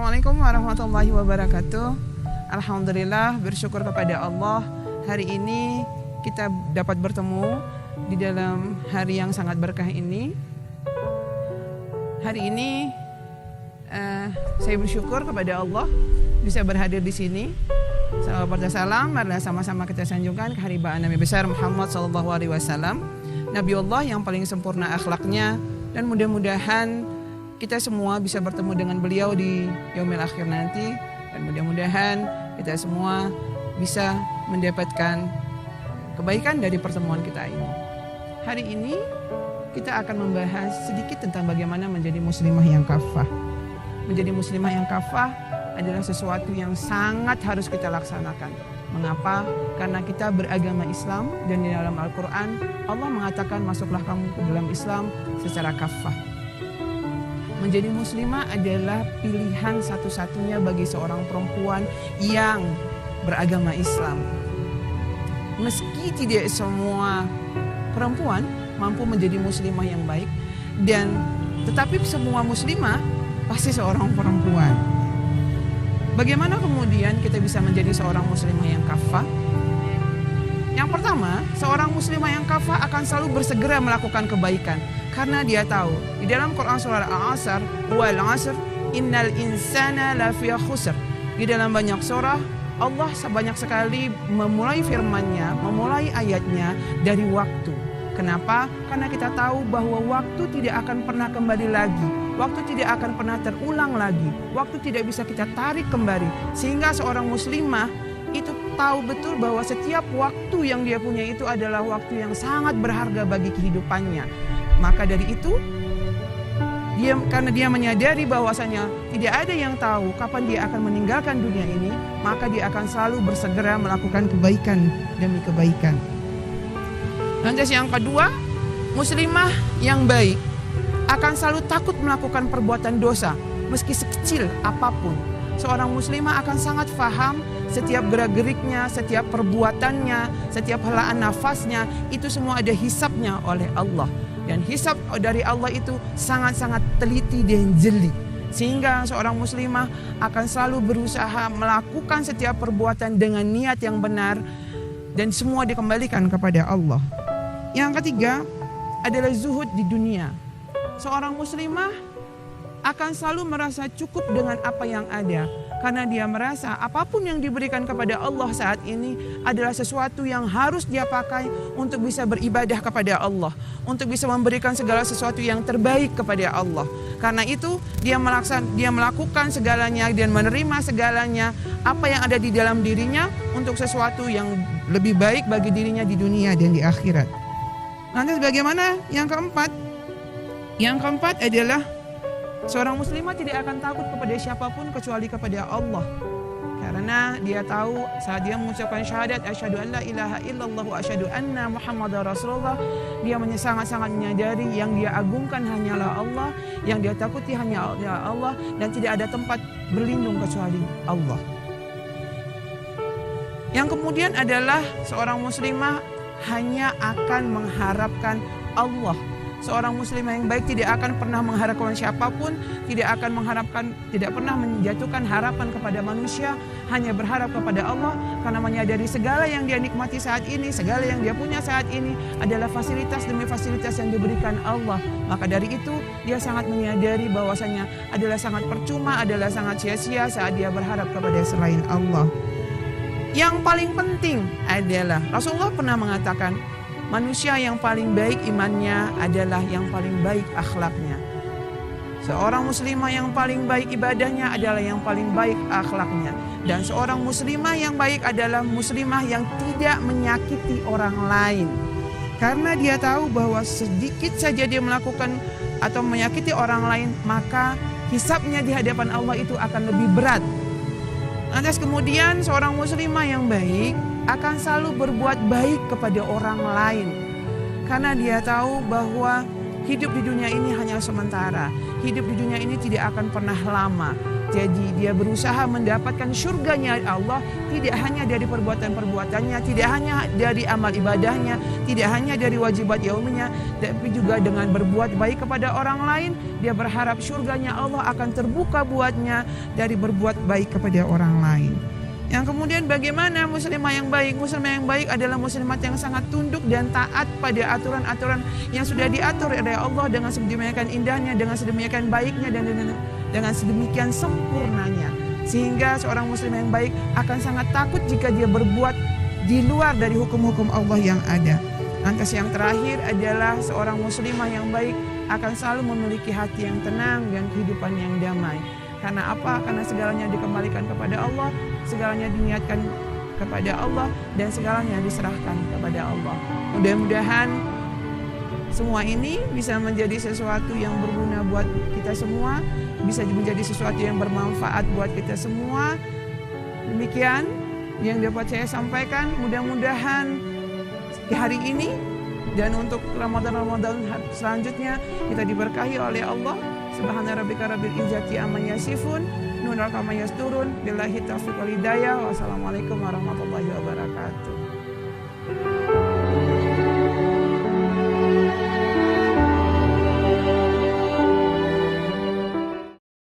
Assalamualaikum warahmatullahi wabarakatuh. Alhamdulillah, bersyukur kepada Allah. Hari ini kita dapat bertemu di dalam hari yang sangat berkah ini. Hari ini saya bersyukur kepada Allah bisa berhadir di sini. Salam salam, marilah sama-sama kita sanjungkan keharibaan Nabi besar Muhammad SAW, Nabi Allah yang paling sempurna akhlaknya, dan mudah-mudahan kita semua bisa bertemu dengan beliau di yaumil akhir nanti, dan mudah-mudahan kita semua bisa mendapatkan kebaikan dari pertemuan kita ini. Hari ini kita akan membahas sedikit tentang bagaimana menjadi muslimah yang kafah. Menjadi muslimah yang kafah adalah sesuatu yang sangat harus kita laksanakan. Mengapa? Karena kita beragama Islam, dan di dalam Al-Quran Allah mengatakan masuklah kamu ke dalam Islam secara kafah. Menjadi muslimah adalah pilihan satu-satunya bagi seorang perempuan yang beragama Islam. Meski tidak semua perempuan mampu menjadi muslimah yang baik, tetapi semua muslimah pasti seorang perempuan. Bagaimana kemudian kita bisa menjadi seorang muslimah yang kafah? Yang pertama, seorang muslimah yang kafah akan selalu bersegera melakukan kebaikan. Karena dia tahu, di dalam Quran surah Al-Asr, wal 'asr, innal insana lafi khusr. Di dalam banyak surah, Allah sebanyak sekali memulai firman-Nya, memulai ayatnya dari waktu. Kenapa? Karena kita tahu bahwa waktu tidak akan pernah kembali lagi. Waktu tidak akan pernah terulang lagi. Waktu tidak bisa kita tarik kembali. Sehingga seorang muslimah itu tahu betul bahwa setiap waktu yang dia punya itu adalah waktu yang sangat berharga bagi kehidupannya. Maka dari itu, karena dia menyadari bahwasanya tidak ada yang tahu kapan dia akan meninggalkan dunia ini, maka dia akan selalu bersegera melakukan kebaikan demi kebaikan. Lantas yang kedua, muslimah yang baik akan selalu takut melakukan perbuatan dosa, meski sekecil apapun. Seorang muslimah akan sangat paham setiap gerak-geriknya, setiap perbuatannya, setiap helaan nafasnya, itu semua ada hisabnya oleh Allah. Dan hisab dari Allah itu sangat-sangat teliti dan jeli. Sehingga seorang muslimah akan selalu berusaha melakukan setiap perbuatan dengan niat yang benar, dan semua dikembalikan kepada Allah. Yang ketiga adalah zuhud di dunia. Seorang muslimah akan selalu merasa cukup dengan apa yang ada, karena dia merasa apapun yang diberikan kepada Allah saat ini adalah sesuatu yang harus dia pakai untuk bisa beribadah kepada Allah, untuk bisa memberikan segala sesuatu yang terbaik kepada Allah. Karena itu dia melakukan segalanya dan menerima segalanya apa yang ada di dalam dirinya untuk sesuatu yang lebih baik bagi dirinya di dunia dan di akhirat. Lantas bagaimana yang keempat? Yang keempat adalah seorang muslimah tidak akan takut kepada siapapun kecuali kepada Allah. Karena dia tahu saat dia mengucapkan syahadat asyhadu an la ilaha illallah wa asyhadu anna muhammadar rasulullah, dia sangat-sangat menyadari yang dia agungkan hanyalah Allah, yang dia takuti hanya Allah, dan tidak ada tempat berlindung kecuali Allah. Yang kemudian adalah seorang muslimah hanya akan mengharapkan Allah. Seorang muslimah yang baik tidak akan pernah mengharapkan siapapun, tidak pernah menjatuhkan harapan kepada manusia, hanya berharap kepada Allah, karena menyadari segala yang dia nikmati saat ini, segala yang dia punya saat ini adalah fasilitas demi fasilitas yang diberikan Allah. Maka dari itu dia sangat menyadari bahwasanya adalah sangat percuma, adalah sangat sia-sia saat dia berharap kepada selain Allah. Yang paling penting adalah Rasulullah pernah mengatakan, manusia yang paling baik imannya adalah yang paling baik akhlaknya. Seorang muslimah yang paling baik ibadahnya adalah yang paling baik akhlaknya. Dan seorang muslimah yang baik adalah muslimah yang tidak menyakiti orang lain. Karena dia tahu bahwa sedikit saja dia melakukan atau menyakiti orang lain, maka hisabnya di hadapan Allah itu akan lebih berat. Lantas kemudian seorang muslimah yang baik akan selalu berbuat baik kepada orang lain. Karena dia tahu bahwa hidup di dunia ini hanya sementara. Hidup di dunia ini tidak akan pernah lama. Jadi dia berusaha mendapatkan surganya Allah tidak hanya dari perbuatan-perbuatannya, tidak hanya dari amal ibadahnya, tidak hanya dari wajibat yauminya, tapi juga dengan berbuat baik kepada orang lain. Dia berharap surganya Allah akan terbuka buatnya dari berbuat baik kepada orang lain. Yang kemudian bagaimana muslimah yang baik? Muslimah yang baik adalah muslimat yang sangat tunduk dan taat pada aturan-aturan yang sudah diatur oleh Allah dengan sedemikian indahnya, dengan sedemikian baiknya, dan dengan sedemikian sempurnanya. Sehingga seorang muslim yang baik akan sangat takut jika dia berbuat di luar dari hukum-hukum Allah yang ada. Lantas yang terakhir adalah seorang muslimah yang baik akan selalu memiliki hati yang tenang dan kehidupan yang damai. Karena apa? Karena segalanya dikembalikan kepada Allah, segalanya diniatkan kepada Allah, dan segalanya diserahkan kepada Allah. Mudah-mudahan semua ini bisa menjadi sesuatu yang berguna buat kita semua, bisa menjadi sesuatu yang bermanfaat buat kita semua. Demikian yang dapat saya sampaikan. Mudah-mudahan di hari ini dan untuk Ramadan selanjutnya kita diberkahi oleh Allah. Subhana rabbika rabbil izzati amma yasifun, nun kama yasturun, billahi taufiq wal hidayah. Wassalamualaikum warahmatullahi wabarakatuh.